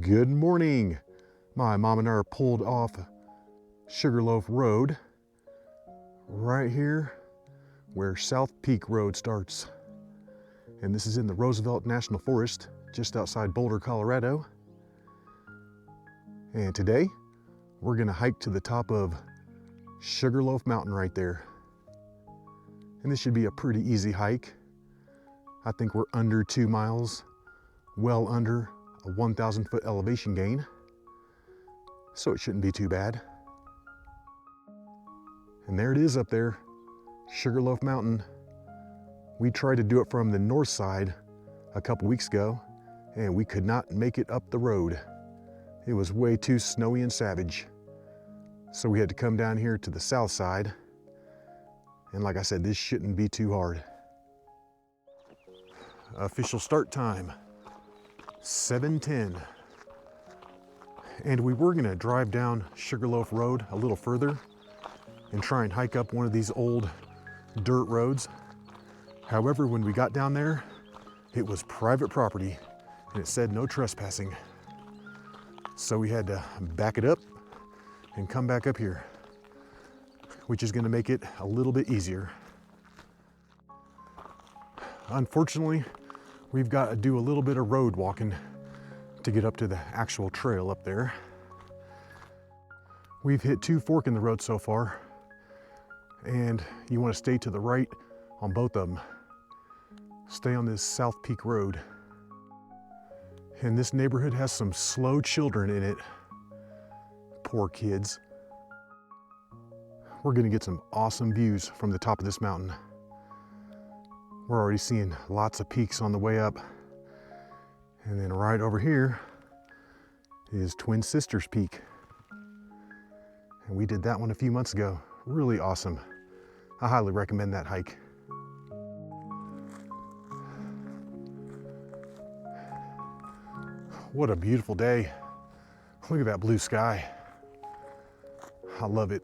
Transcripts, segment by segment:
Good morning. My mom and I are pulled off Sugarloaf Road right here where South Peak Road starts. And this is in the Roosevelt National Forest just outside Boulder, Colorado. And today we're gonna hike to the top of Sugarloaf Mountain right there. And this should be a pretty easy hike. I think we're under 2 miles, well under a 1,000 foot elevation gain, so it shouldn't be too bad. And there it is up there, Sugarloaf Mountain. We tried to do it from the north side a couple weeks ago, and we could not make it up the road. It was way too snowy and savage. So we had to come down here to the south side. And like I said, this shouldn't be too hard. Official start time, 7:10. And we were gonna drive down Sugarloaf Road a little further and try and hike up one of these old dirt roads. However, when we got down there, it was private property and it said no trespassing. So we had to back it up and come back up here, which is gonna make it a little bit easier. Unfortunately, we've got to do a little bit of road walking to get up to the actual trail up there. We've hit 2 forks in the road so far, and you want to stay to the right on both of them. Stay on this South Peak Road. And this neighborhood has some slow children in it. Poor kids. We're gonna get some awesome views from the top of this mountain. We're already seeing lots of peaks on the way up. And then right over here is Twin Sisters Peak. And we did that one a few months ago. Really awesome. I highly recommend that hike. What a beautiful day. Look at that blue sky. I love it.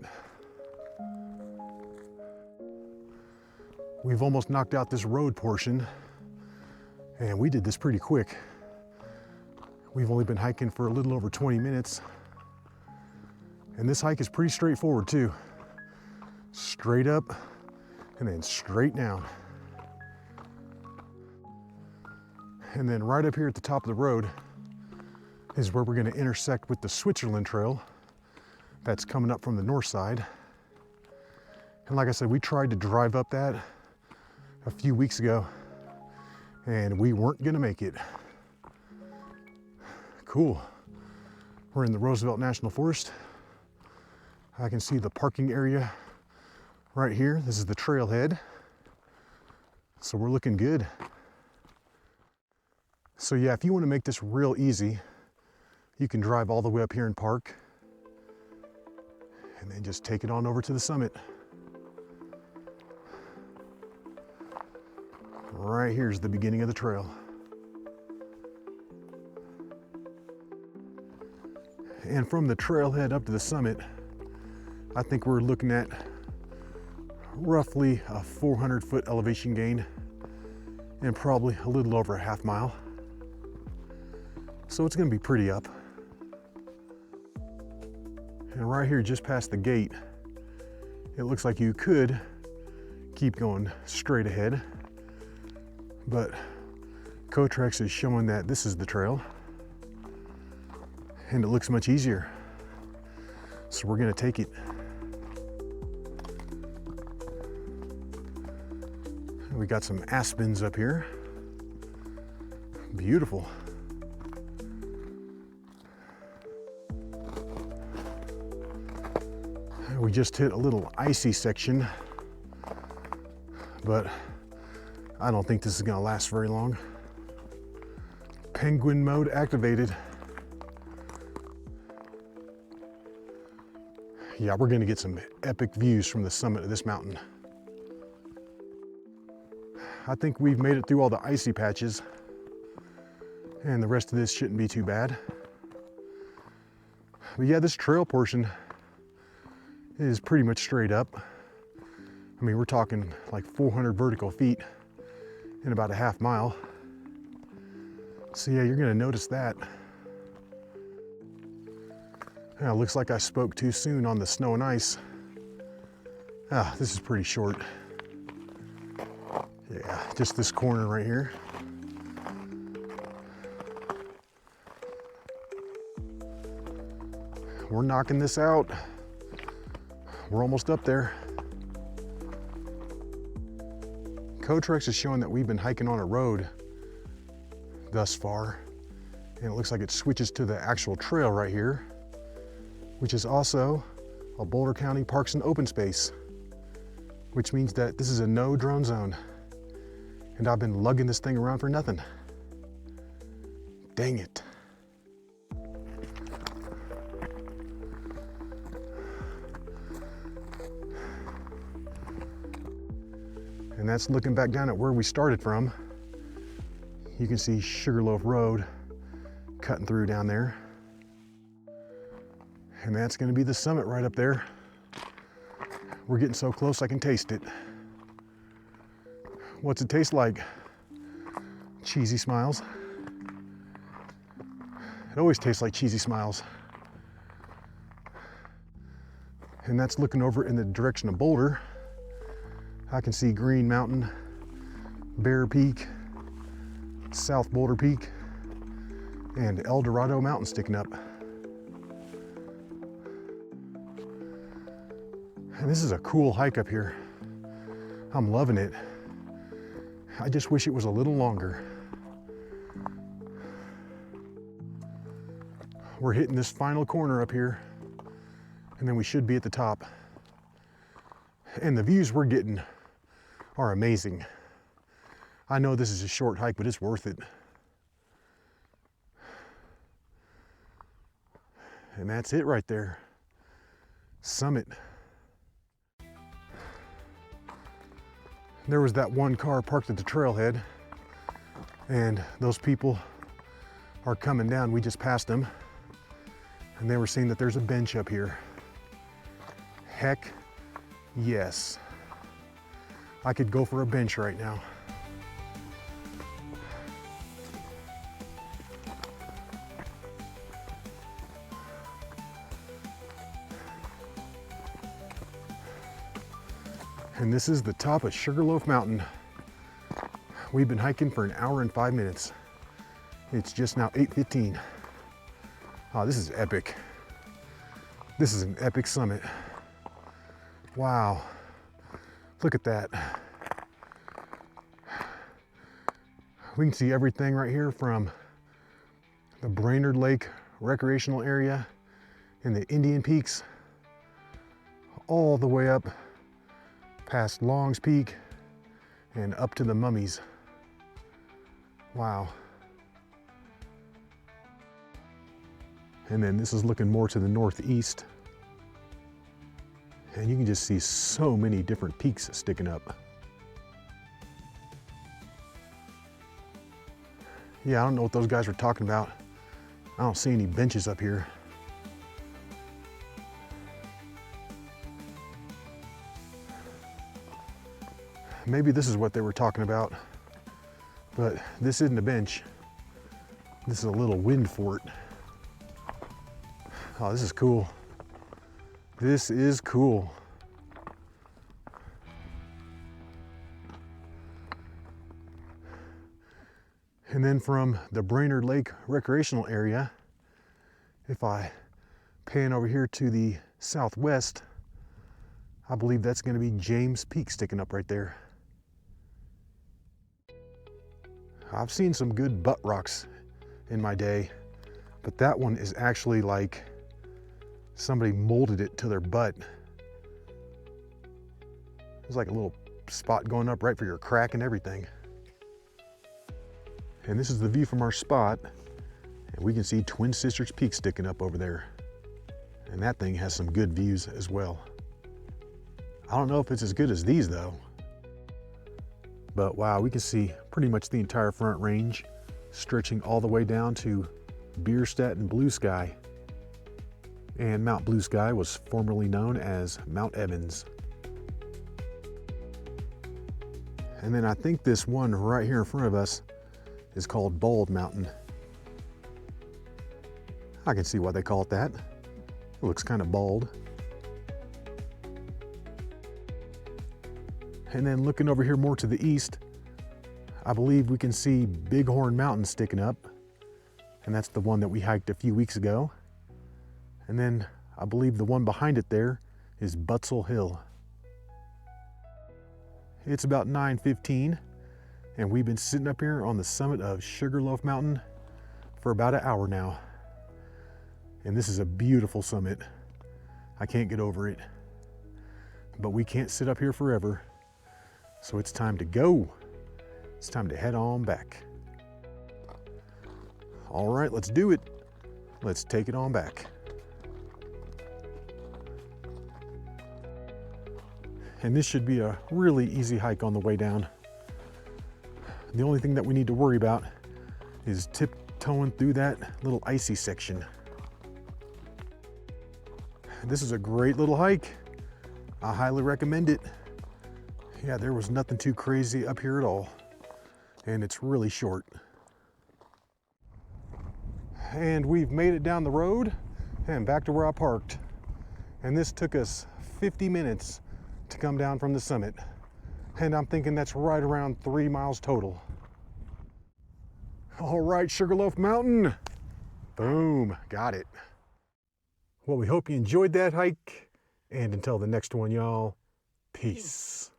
We've almost knocked out this road portion, and we did this pretty quick. We've only been hiking for a little over 20 minutes. And this hike is pretty straightforward too. Straight up and then straight down. And then right up here at the top of the road is where we're gonna intersect with the Switzerland Trail that's coming up from the north side. And like I said, we tried to drive up that a few weeks ago and we weren't gonna make it. Cool. We're in the Roosevelt National Forest. I can see the parking area right here. This is the trailhead. So we're looking good. So yeah, if you want to make this real easy, you can drive all the way up here and park, and then just take it on over to the summit. Right here's the beginning of the trail. And from the trailhead up to the summit, I think we're looking at roughly a 400 foot elevation gain and probably a little over a half mile. So it's gonna be pretty up. And right here, just past the gate, it looks like you could keep going straight ahead, but Cotrex is showing that this is the trail and it looks much easier. So we're gonna take it. We got some aspens up here. Beautiful. We just hit a little icy section, but I don't think this is gonna last very long. Penguin mode activated. Yeah, we're gonna get some epic views from the summit of this mountain. I think we've made it through all the icy patches, and the rest of this shouldn't be too bad. But yeah, this trail portion is pretty much straight up. I mean, we're talking like 400 vertical feet in about a half mile. So yeah, you're gonna notice that. Yeah, looks like I spoke too soon on the snow and ice. This is pretty short. Yeah, just this corner right here. We're knocking this out. We're almost up there. Cotrex is showing that we've been hiking on a road thus far, and it looks like it switches to the actual trail right here, which is also a Boulder County Parks and Open Space, which means that this is a no drone zone. And I've been lugging this thing around for nothing. Dang it. And that's looking back down at where we started from. You can see Sugarloaf Road cutting through down there. And that's gonna be the summit right up there. We're getting so close I can taste it. What's it taste like? Cheesy smiles. It always tastes like cheesy smiles. And that's looking over in the direction of Boulder. I can see Green Mountain, Bear Peak, South Boulder Peak, and El Dorado Mountain sticking up. And this is a cool hike up here. I'm loving it. I just wish it was a little longer. We're hitting this final corner up here, and then we should be at the top. And the views we're getting are amazing. I know this is a short hike, but it's worth it. And that's it right there. Summit. There was that one car parked at the trailhead, and those people are coming down. We just passed them, and they were saying that there's a bench up here. Heck yes. I could go for a bench right now. And this is the top of Sugarloaf Mountain. We've been hiking for 1 hour and 5 minutes. It's just now 8:15. Oh, this is epic. This is an epic summit. Wow, look at that. We can see everything right here from the Brainerd Lake recreational area in the Indian Peaks all the way up past Long's Peak and up to the Mummies. Wow. And then this is looking more to the northeast. And you can just see so many different peaks sticking up. Yeah, I don't know what those guys were talking about. I don't see any benches up here. Maybe this is what they were talking about, but this isn't a bench. This is a little wind fort. Oh, this is cool. This is cool. And then from the Brainerd Lake recreational area, if I pan over here to the southwest, I believe that's going to be James Peak sticking up right there. I've seen some good butt rocks in my day, but that one is actually like somebody molded it to their butt. There's like a little spot going up right for your crack and everything. And this is the view from our spot, and we can see Twin Sisters Peak sticking up over there. And that thing has some good views as well. I don't know if it's as good as these though. But wow, we can see pretty much the entire front range, stretching all the way down to Bierstadt and Blue Sky. And Mount Blue Sky was formerly known as Mount Evans. And then I think this one right here in front of us is called Bald Mountain. I can see why they call it that. Looks kind of bald. And then looking over here more to the east, I believe we can see Bighorn Mountain sticking up. And that's the one that we hiked a few weeks ago. And then I believe the one behind it there is Butzel Hill. It's about 9:15, and we've been sitting up here on the summit of Sugarloaf Mountain for about an hour now. And this is a beautiful summit. I can't get over it. But we can't sit up here forever. So it's time to go. It's time to head on back. All right, let's do it. Let's take it on back. And this should be a really easy hike on the way down. The only thing that we need to worry about is tiptoeing through that little icy section. This is a great little hike. I highly recommend it. Yeah, there was nothing too crazy up here at all. And it's really short. And we've made it down the road and back to where I parked. And this took us 50 minutes to come down from the summit. And I'm thinking that's right around 3 miles total. All right, Sugarloaf Mountain. Boom, got it. Well, we hope you enjoyed that hike. And until the next one, y'all, peace.